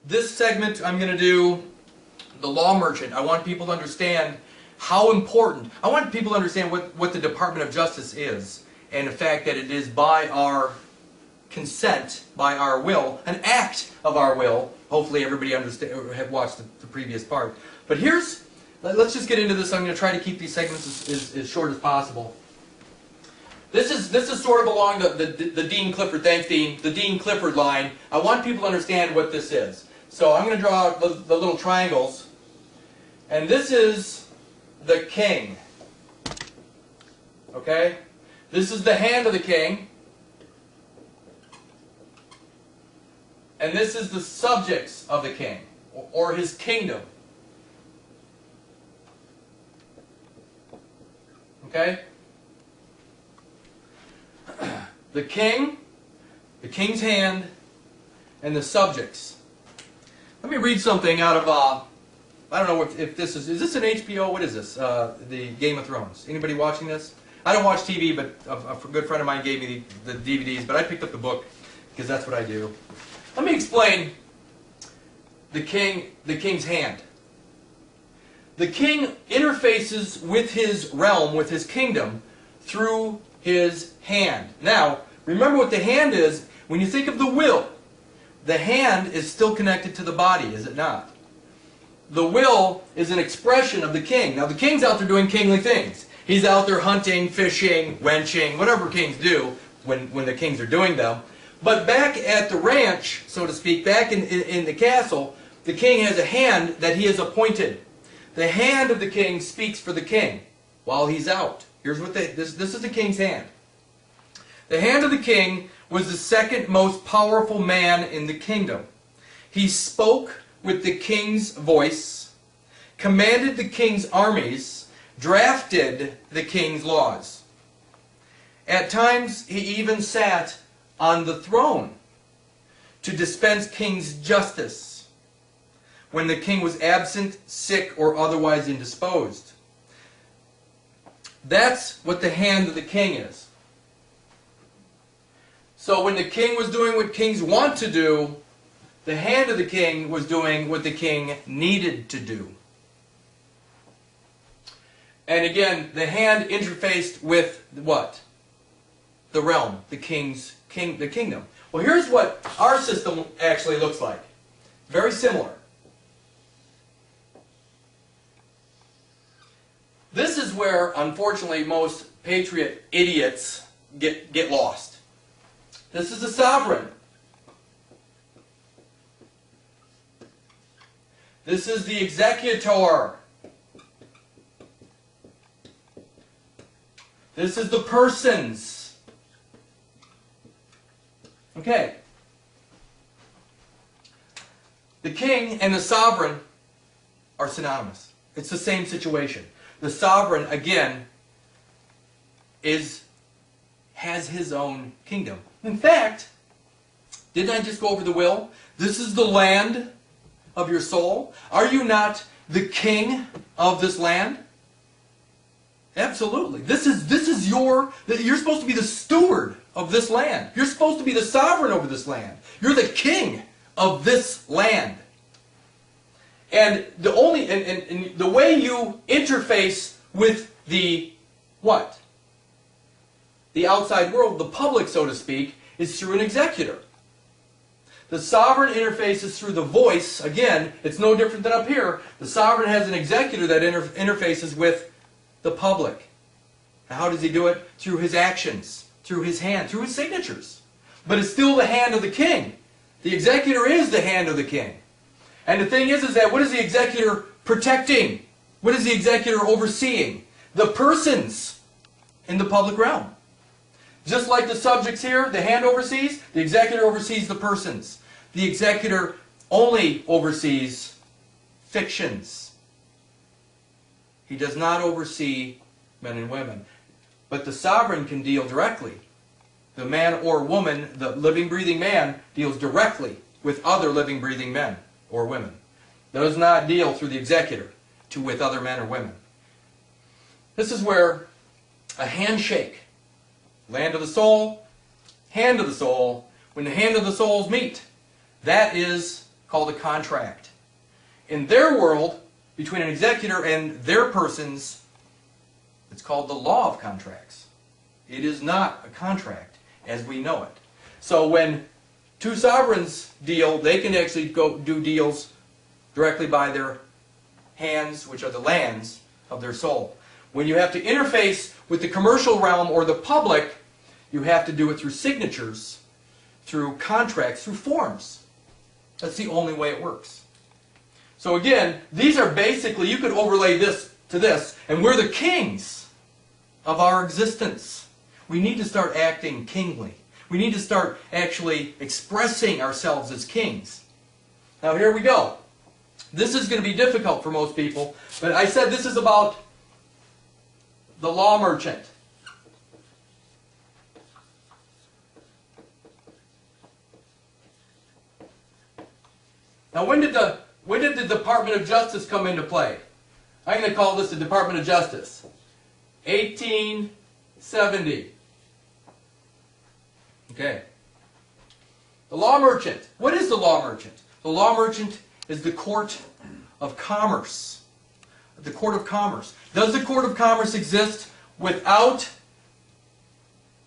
this segment I'm going to do the law merchant. I want people to understand how important, I want people to understand what the Department of Justice is, and the fact that it is by our consent, by our will, an act of our will. Hopefully everybody have watched the previous part. But let's just get into this. I'm going to try to keep these segments as short as possible. This is sort of along the Dean Clifford, thanks Dean, the Dean Clifford line. I want people to understand what this is. So I'm going to draw the little triangles. And this is the king. Okay? This is the hand of the king. And this is the subjects of the king, or his kingdom. Okay? The king, the king's hand, and the subjects. Let me read something out of, I don't know if this is this an HBO? What is this? The Game of Thrones. Anybody watching this? I don't watch TV, but a good friend of mine gave me the DVDs, but I picked up the book because that's what I do. Let me explain the king's hand. The king interfaces with his realm, with his kingdom, through his hand. Now, remember what the hand is. When you think of the will, the hand is still connected to the body, is it not? The will is an expression of the king. Now, the king's out there doing kingly things. He's out there hunting, fishing, wenching, whatever kings do when the kings are doing them. But back at the ranch, so to speak, back in the castle, the king has a hand that he has appointed. The hand of the king speaks for the king while he's out. Here's what this is the king's hand. The hand of the king was the second most powerful man in the kingdom. He spoke with the king's voice, commanded the king's armies, drafted the king's laws. At times he even sat on the throne to dispense king's justice when the king was absent, sick, or otherwise indisposed. That's what the hand of the king is. So when the king was doing what kings want to do, the hand of the king was doing what the king needed to do. And again, the hand interfaced with what? The realm, the kingdom. Well, here's what our system actually looks like. Very similar. This is where, unfortunately, most patriot idiots get lost. This is the sovereign. This is the executor. This is the persons. Okay. The king and the sovereign are synonymous. It's the same situation. The sovereign, again, has his own kingdom. In fact, didn't I just go over the will? This is the land of your soul. Are you not the king of this land? Absolutely. You're supposed to be the steward of this land. You're supposed to be the sovereign over this land. You're the king of this land. And the way you interface with the what? The outside world, the public, so to speak, is through an executor. The sovereign interfaces through the voice. Again, it's no different than up here. The sovereign has an executor that interfaces with the public. Now, how does he do it? Through his actions, through his hand, through his signatures. But it's still the hand of the king. The executor is the hand of the king. And the thing is that what is the executor protecting? What is the executor overseeing? The persons in the public realm. Just like the subjects here, the hand oversees, the executor oversees the persons. The executor only oversees fictions. He does not oversee men and women. But the sovereign can deal directly. The man or woman, the living, breathing man, deals directly with other living, breathing men or women. Does not deal through the executor with other men or women. This is where a handshake, land of the soul, hand of the soul, when the hand of the souls meet, that is called a contract. In their world, between an executor and their persons, it's called the law of contracts. It is not a contract as we know it. So when two sovereigns deal, they can actually go do deals directly by their hands, which are the lands of their soul. When you have to interface with the commercial realm or the public, you have to do it through signatures, through contracts, through forms. That's the only way it works. So again, these are basically, you could overlay this to this, and we're the kings of our existence. We need to start acting kingly. We need to start actually expressing ourselves as kings. Now here we go. This is going to be difficult for most people, but I said this is about the law merchant. Now when did the Department of Justice come into play? I'm going to call this the Department of Justice. 1870. Okay. The law merchant. What is the law merchant? The law merchant is the court of commerce. The court of commerce. Does the court of commerce exist without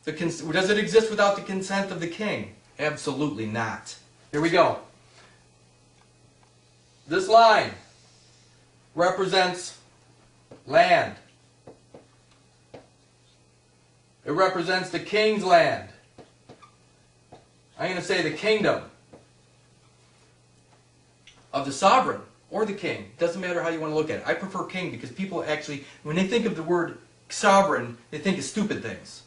the does it exist without the consent of the king? Absolutely not. Here we go. This line represents land. It represents the king's land. I'm going to say the kingdom of the sovereign or the king. Doesn't matter how you want to look at it. I prefer king because people actually, when they think of the word sovereign, they think of stupid things.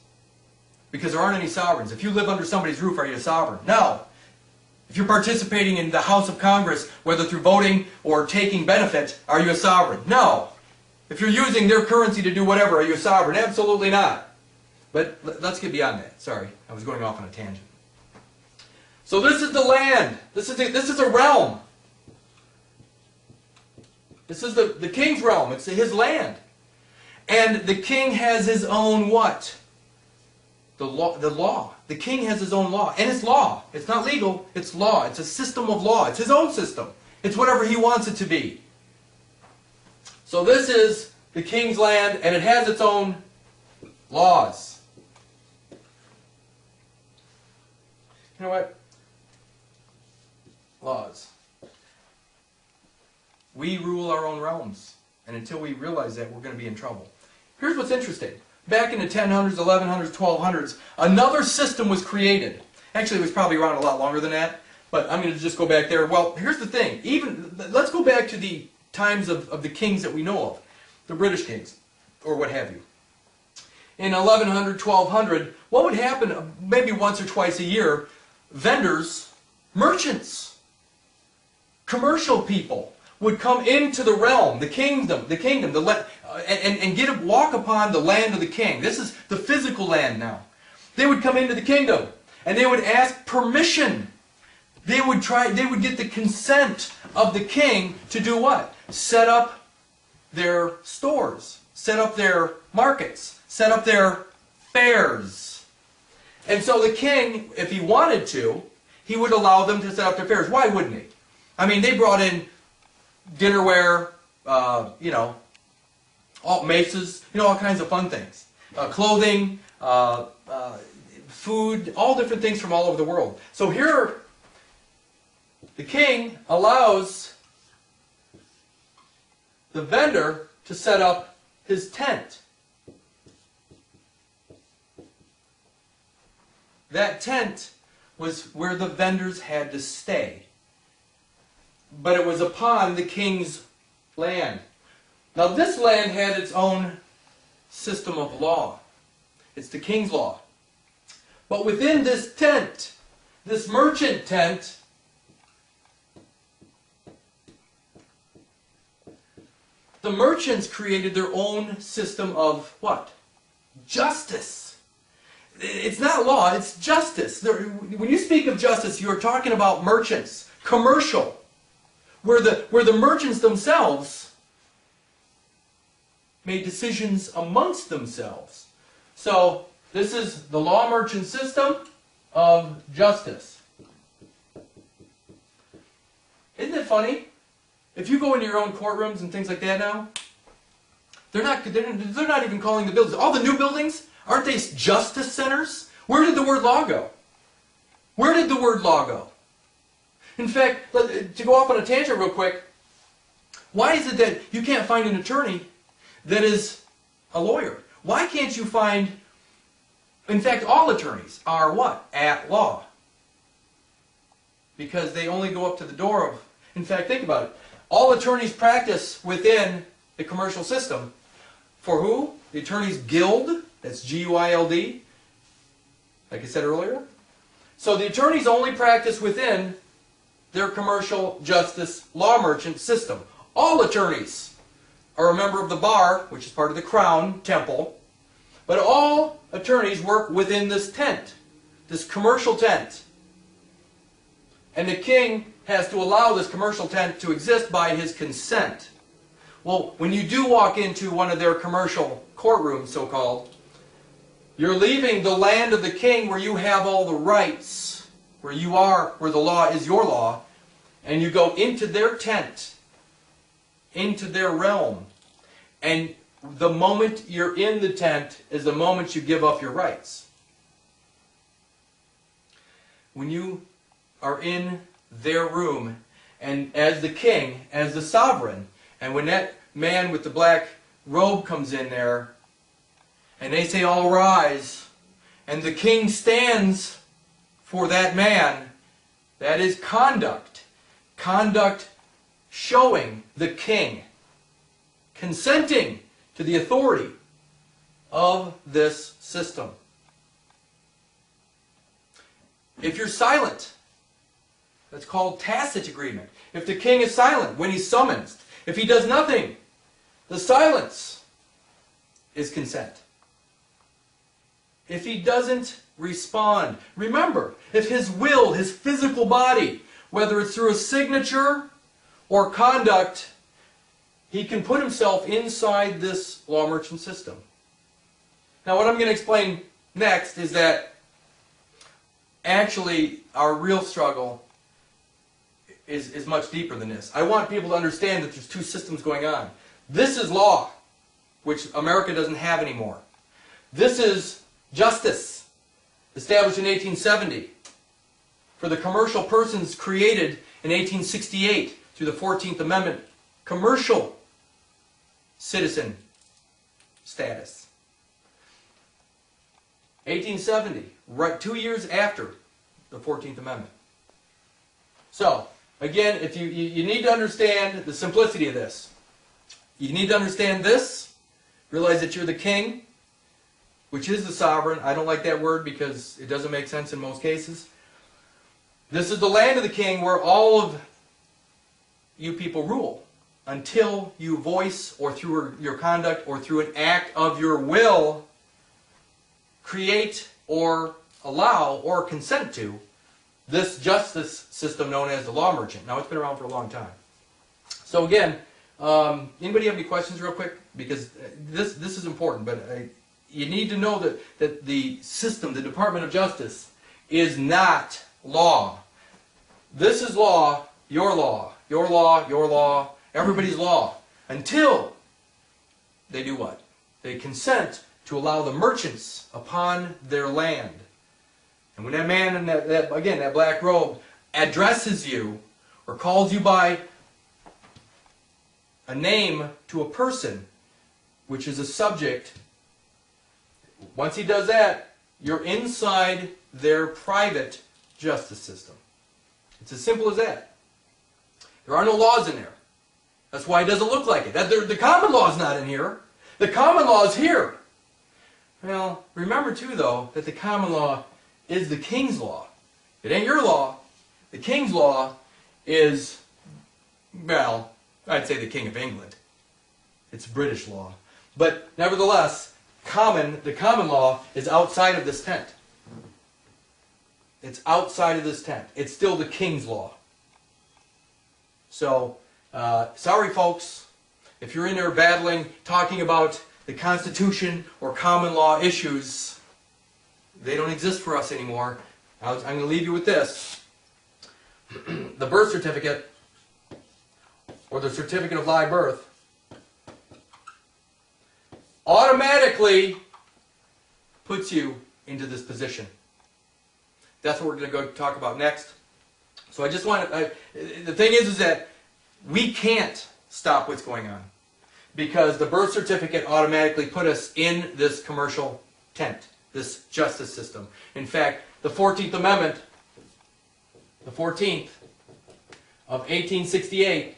Because there aren't any sovereigns. If you live under somebody's roof, are you a sovereign? No. If you're participating in the House of Congress, whether through voting or taking benefit, are you a sovereign? No. If you're using their currency to do whatever, are you a sovereign? Absolutely not. But let's get beyond that. Sorry, I was going off on a tangent. So this is the land. This is a realm. This is the king's realm. It's his land. And the king has his own what? The law. The king has his own law. And it's law. It's not legal. It's law. It's a system of law. It's his own system. It's whatever he wants it to be. So this is the king's land, and it has its own laws. You know what? Laws. We rule our own realms. And until we realize that, we're going to be in trouble. Here's what's interesting. Back in the 1000s, 1100s, 1200s, another system was created. Actually, it was probably around a lot longer than that, but I'm going to just go back there. Well, here's the thing. Let's go back to the times of the kings that we know of, the British kings, or what have you. In 1100, 1200, what would happen maybe once or twice a year? Vendors, merchants, commercial people would come into the realm, the kingdom, and walk upon the land of the king. This is the physical land now. They would come into the kingdom, and they would ask permission. They would get the consent of the king to do what? Set up their stores, set up their markets, set up their fairs. And so the king, if he wanted to, he would allow them to set up their fairs. Why wouldn't he? I mean, they brought in dinnerware, all maces, all kinds of fun things. Clothing, food, all different things from all over the world. So here, the king allows the vendor to set up his tent. That tent was where the vendors had to stay. But it was upon the king's land. Now this land had its own system of law. It's the king's law. But within this tent, this merchant tent, the merchants created their own system of what? Justice. It's not law, it's justice. When you speak of justice, you're talking about merchants, commercial, where the merchants themselves made decisions amongst themselves. So this is the law merchant system of justice. Isn't it funny? If you go into your own courtrooms and things like that now, they're not even calling the buildings. All the new buildings, aren't they justice centers? Where did the word law go? Where did the word law go? In fact, to go off on a tangent real quick, why is it that you can't find an attorney that is a lawyer? Why can't you find, in fact, all attorneys are what? At law. Because they only go up to the door of, in fact, think about it. All attorneys practice within the commercial system. For who? The Attorneys Guild, that's G-U-I-L-D, like I said earlier. So the attorneys only practice within their commercial justice law merchant system. All attorneys are a member of the bar, which is part of the Crown Temple, but all attorneys work within this tent, this commercial tent. And the king has to allow this commercial tent to exist by his consent. Well, when you do walk into one of their commercial courtrooms, so-called, you're leaving the land of the king where you have all the rights, where you are, where the law is your law, and you go into their tent, into their realm. And the moment you're in the tent is the moment you give up your rights. When you are in their room, and as the king, as the sovereign, and when that man with the black robe comes in there, and they say, "All rise," and the king stands for that man, that is conduct. Conduct showing the king consenting to the authority of this system. If you're silent, that's called tacit agreement. If the king is silent when he's summoned, if he does nothing, the silence is consent. If he doesn't respond, remember, if his will, his physical body, whether it's through a signature or conduct, he can put himself inside this law merchant system. Now what I'm going to explain next is that actually our real struggle is much deeper than this. I want people to understand that there's two systems going on. This is law, which America doesn't have anymore. This is justice, established in 1870, for the commercial persons created in 1868 through the 14th Amendment, commercial citizen status. 1870, right 2 years after the 14th Amendment. So, again, if you need to understand the simplicity of this. You need to understand this, realize that you're the king, which is the sovereign. I don't like that word because it doesn't make sense in most cases. This is the land of the king where all of you people rule until you voice, or through your conduct or through an act of your will, create or allow or consent to this justice system known as the law merchant. Now, it's been around for a long time. So again, anybody have any questions real quick? Because this is important, but you need to know that the system, the Department of Justice, is not law. This is law, your law, your law, your law, everybody's law, until they do what? They consent to allow the merchants upon their land. And when that man in that black robe addresses you or calls you by a name to a person, which is a subject, once he does that, you're inside their private justice system. It's as simple as that. There are no laws in there. That's why it doesn't look like it. The common law is not in here. The common law is here. Well, remember too, though, that the common law is the king's law. It ain't your law. The king's law is, well, I'd say the King of England. It's British law. But nevertheless, the common law is outside of this tent. It's outside of this tent. It's still the king's law. So, sorry folks, if you're in there battling, talking about the Constitution or common law issues, they don't exist for us anymore. I'm going to leave you with this. The birth certificate or the certificate of live birth, automatically puts you into this position. That's what we're going to go talk about next. So I just want to, the thing is that we can't stop what's going on because the birth certificate automatically put us in this commercial tent, this justice system. In fact, the 14th Amendment, the 14th of 1868,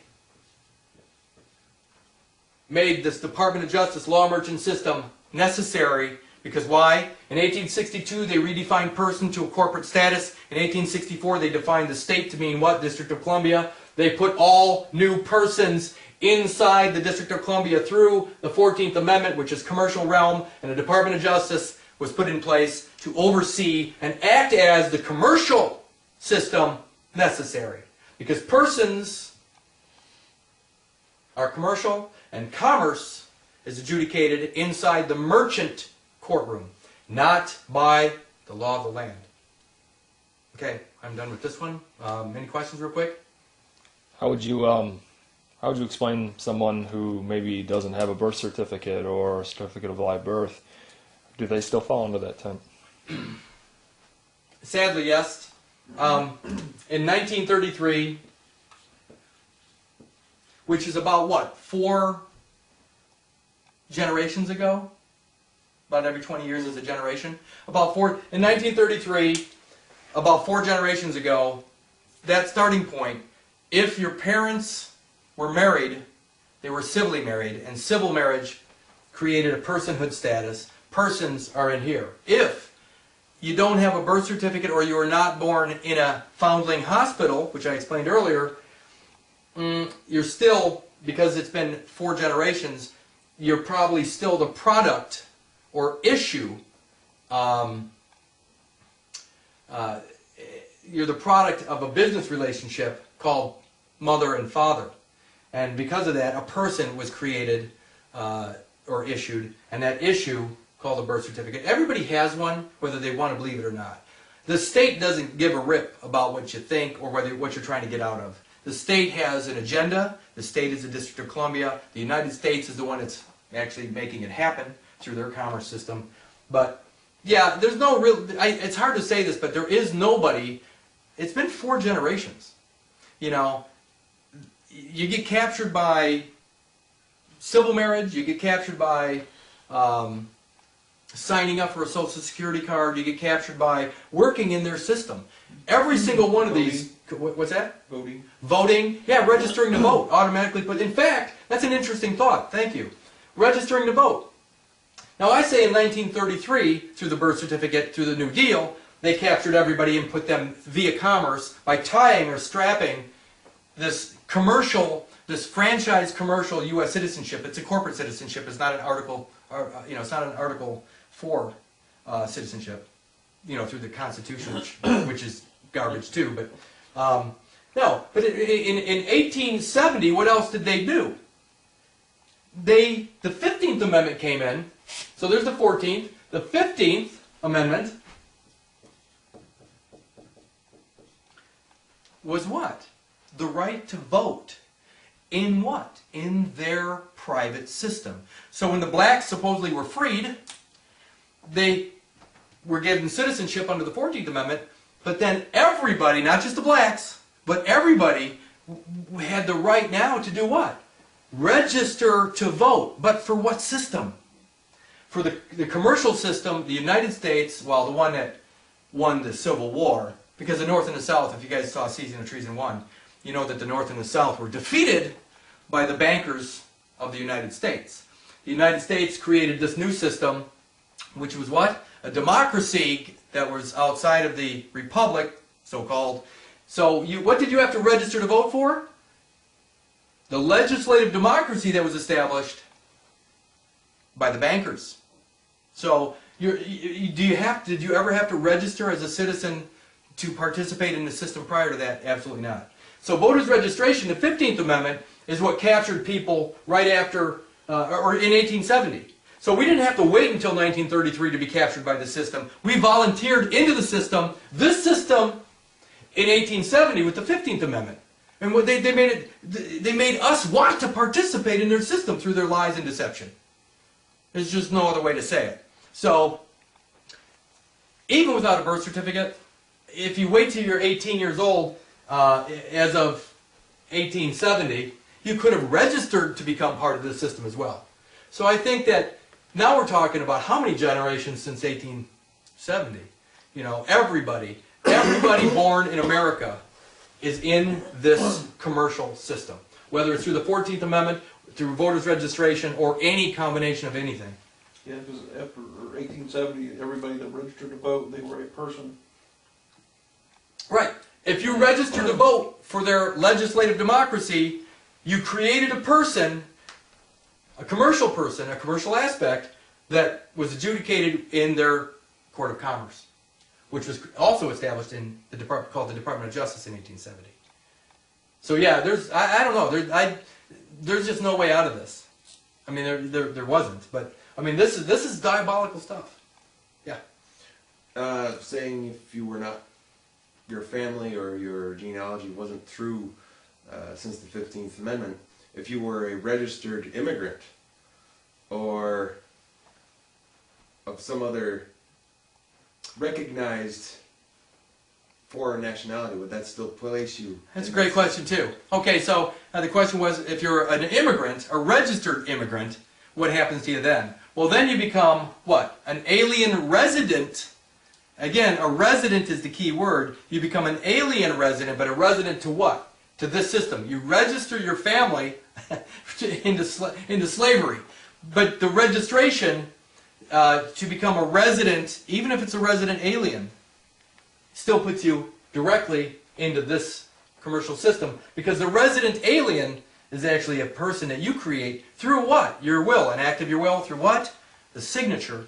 made this Department of Justice law merchant system necessary because why? In 1862 they redefined person to a corporate status. In 1864 they defined the state to mean what? District of Columbia. They put all new persons inside the District of Columbia through the 14th Amendment, which is commercial realm, and the Department of Justice was put in place to oversee and act as the commercial system necessary. Because persons are commercial and commerce is adjudicated inside the merchant courtroom, not by the law of the land. Okay, I'm done with this one. Any questions real quick? How would you explain someone who maybe doesn't have a birth certificate or a certificate of live birth? Do they still fall into that tent? Sadly, yes. In 1933, which is about what, 4 generations ago? About every 20 years is a generation. In 1933, about 4 generations ago, that starting point, if your parents were married, they were civilly married, and civil marriage created a personhood status. Persons are in here. If you don't have a birth certificate or you are not born in a foundling hospital, which I explained earlier, you're still, because it's been 4 generations, you're probably still the product or issue. You're the product of a business relationship called mother and father. And because of that, a person was created or issued, and that issue called a birth certificate. Everybody has one, whether they want to believe it or not. The state doesn't give a rip about what you think or what you're trying to get out of. The state has an agenda. The state is the District of Columbia. The United States is the one that's actually making it happen through their commerce system. But yeah, there's no real, it's hard to say this, but there is nobody, it's been 4 generations. You know, you get captured by civil marriage, you get captured by signing up for a Social Security card, you get captured by working in their system. Every single one of these, what's that? Voting. Voting, yeah, registering to vote automatically. But in fact, that's an interesting thought, thank you. Registering to vote. Now I say in 1933, through the birth certificate, through the New Deal, they captured everybody and put them via commerce by tying or strapping this commercial, this franchise commercial U.S. citizenship. It's a corporate citizenship. It's not an Article, it's not an Article 4 citizenship. You know, through the Constitution, which is garbage too. But no. But in 1870, what else did they do? The 15th Amendment came in. So there's the 14th. The 15th Amendment was what? The right to vote. In what? In their private system. So when the blacks supposedly were freed, they were given citizenship under the 14th Amendment, but then everybody, not just the blacks, but everybody had the right now to do what? Register to vote. But for what system? For the commercial system, the United States, well, the one that won the Civil War, because the North and the South, if you guys saw Season of Treason 1, you know that the North and the South were defeated by the bankers of the United States. The United States created this new system, which was what? A democracy that was outside of the republic, so-called. So what did you have to register to vote for? The legislative democracy that was established by the bankers. So did you ever have to register as a citizen to participate in the system prior to that? Absolutely not. So voters registration, the 15th Amendment, is what captured people right after, or in 1870. So we didn't have to wait until 1933 to be captured by the system. We volunteered into the system, this system, in 1870 with the 15th Amendment. And what they made us want to participate in their system through their lies and deception. There's just no other way to say it. So, even without a birth certificate, if you wait till you're 18 years old, as of 1870, you could have registered to become part of this system as well. So I think that now we're talking about how many generations since 1870? You know, everybody born in America is in this commercial system. Whether it's through the 14th Amendment, through voters registration, or any combination of anything. Yeah, because after 1870, everybody that registered to vote, they were a person. Right. If you registered to vote for their legislative democracy, you created a person, a commercial aspect, that was adjudicated in their Court of Commerce, which was also established in the department called the Department of Justice in 1870. So yeah, I don't know, there's just no way out of this. I mean, there wasn't, but I mean, this is diabolical stuff. Yeah. Saying if you were not, your family or your genealogy wasn't through since the 15th Amendment, if you were a registered immigrant or of some other recognized foreign nationality, would that still place you? That's a great question too. Okay, so the question was, if you're an immigrant, a registered immigrant, what happens to you then? Well, then you become, what? An alien resident. Again, a resident is the key word. You become an alien resident, but a resident to what? To this system. You register your family into slavery. But the registration to become a resident, even if it's a resident alien, still puts you directly into this commercial system, because the resident alien is actually a person that you create through what? Your will, an act of your will through what? The signature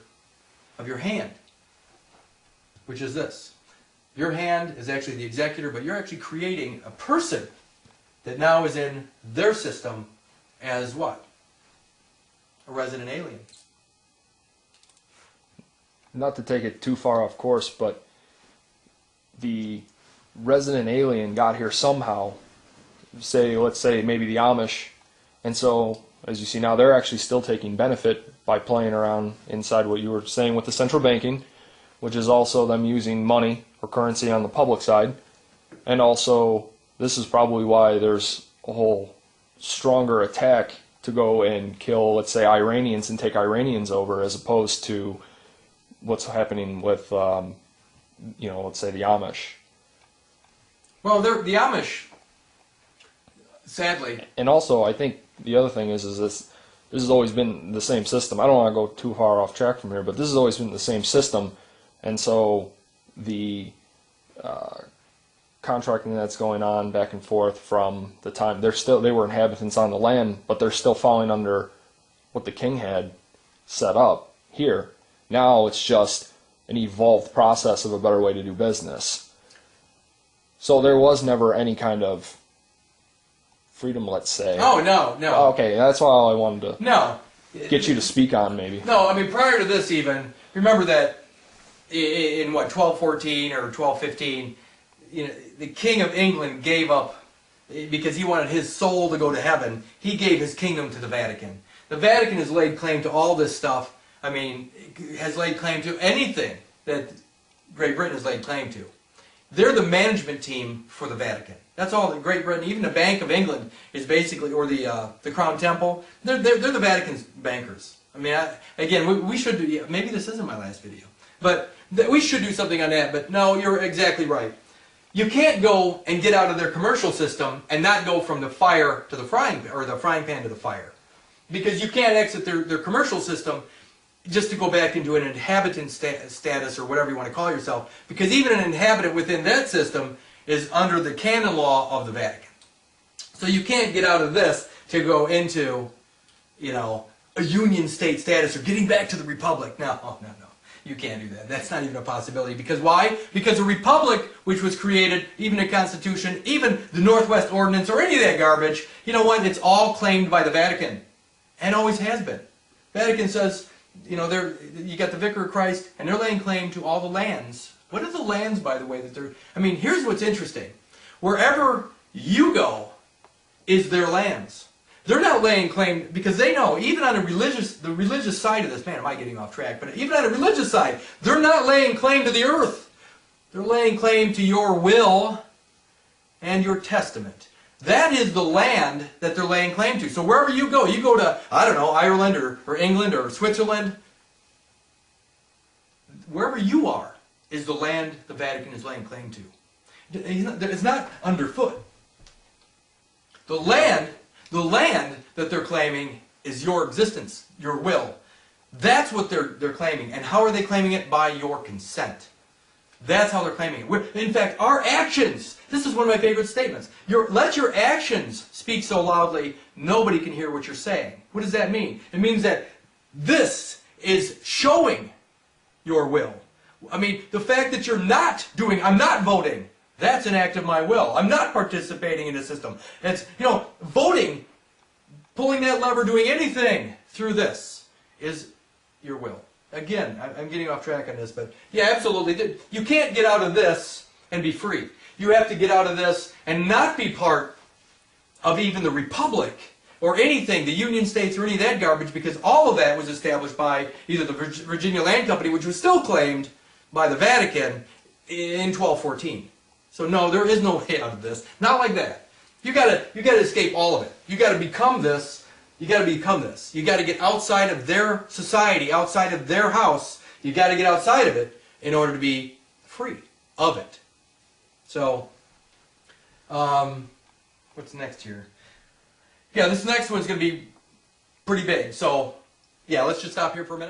of your hand, which is this. Your hand is actually the executor, but you're actually creating a person that now is in their system as what? A resident alien. Not to take it too far off course, but the resident alien got here somehow. Let's say maybe the Amish, and so as you see now, they're actually still taking benefit by playing around inside what you were saying with the central banking, which is also them using money or currency on the public side. And also, this is probably why there's a whole stronger attack to go and kill, let's say, Iranians and take Iranians over, as opposed to what's happening with, let's say the Amish. Well, the Amish, sadly. And also, I think the other thing is this has always been the same system. I don't want to go too far off track from here, but this has always been the same system. And so the contracting that's going on back and forth from the time they were inhabitants on the land, but they're still falling under what the king had set up here. Now it's just an evolved process of a better way to do business. So there was never any kind of freedom, let's say. Oh, no. Okay, that's all I wanted to get you to speak on, maybe. No, I mean, prior to this even, remember that in what, 1214 or 1215, the King of England gave up, because he wanted his soul to go to heaven, he gave his kingdom to the Vatican. The Vatican has laid claim to all this stuff. I mean, has laid claim to anything that Great Britain has laid claim to. They're the management team for the Vatican. That's all that Great Britain, even the Bank of England is basically, or the Crown Temple, they're the Vatican's bankers. I mean, again, we should do, maybe this isn't my last video, but we should do something on that. But no, you're exactly right. You can't go and get out of their commercial system and not go from the fire to the frying pan, or the frying pan to the fire. Because you can't exit their commercial system just to go back into an inhabitant status or whatever you want to call yourself. Because even an inhabitant within that system is under the canon law of the Vatican. So you can't get out of this to go into, a union state status or getting back to the republic. No. You can't do that. That's not even a possibility. Because why? Because a republic, which was created, even a constitution, even the Northwest Ordinance, or any of that garbage, you know what? It's all claimed by the Vatican. And always has been. Vatican says, you got the Vicar of Christ, and they're laying claim to all the lands. What are the lands, by the way, that they're... I mean, here's what's interesting. Wherever you go is their lands. They're not laying claim, because they know, even on the religious side of this, man, am I getting off track, but even on the religious side, they're not laying claim to the earth. They're laying claim to your will and your testament. That is the land that they're laying claim to. So wherever you go to, I don't know, Ireland or England or Switzerland, wherever you are is the land the Vatican is laying claim to. It's not underfoot. The land that they're claiming is your existence, your will. That's what they're claiming. And how are they claiming it? By your consent. That's how they're claiming it. In fact, our actions, this is one of my favorite statements. Let your actions speak so loudly, nobody can hear what you're saying. What does that mean? It means that this is showing your will. I mean, the fact that you're not doing, I'm not voting, that's an act of my will. I'm not participating in the system. It's, voting, pulling that lever, doing anything through this is your will. Again, I'm getting off track on this, but yeah, absolutely. You can't get out of this and be free. You have to get out of this and not be part of even the Republic or anything, the Union States or any of that garbage, because all of that was established by either the Virginia Land Company, which was still claimed by the Vatican in 1214. So no, there is no way out of this. Not like that. You gotta escape all of it. You gotta become this. You got to become this. You got to get outside of their society, outside of their house. You got to get outside of it in order to be free of it. So, what's next here? Yeah, this next one's going to be pretty big. So, yeah, let's just stop here for a minute.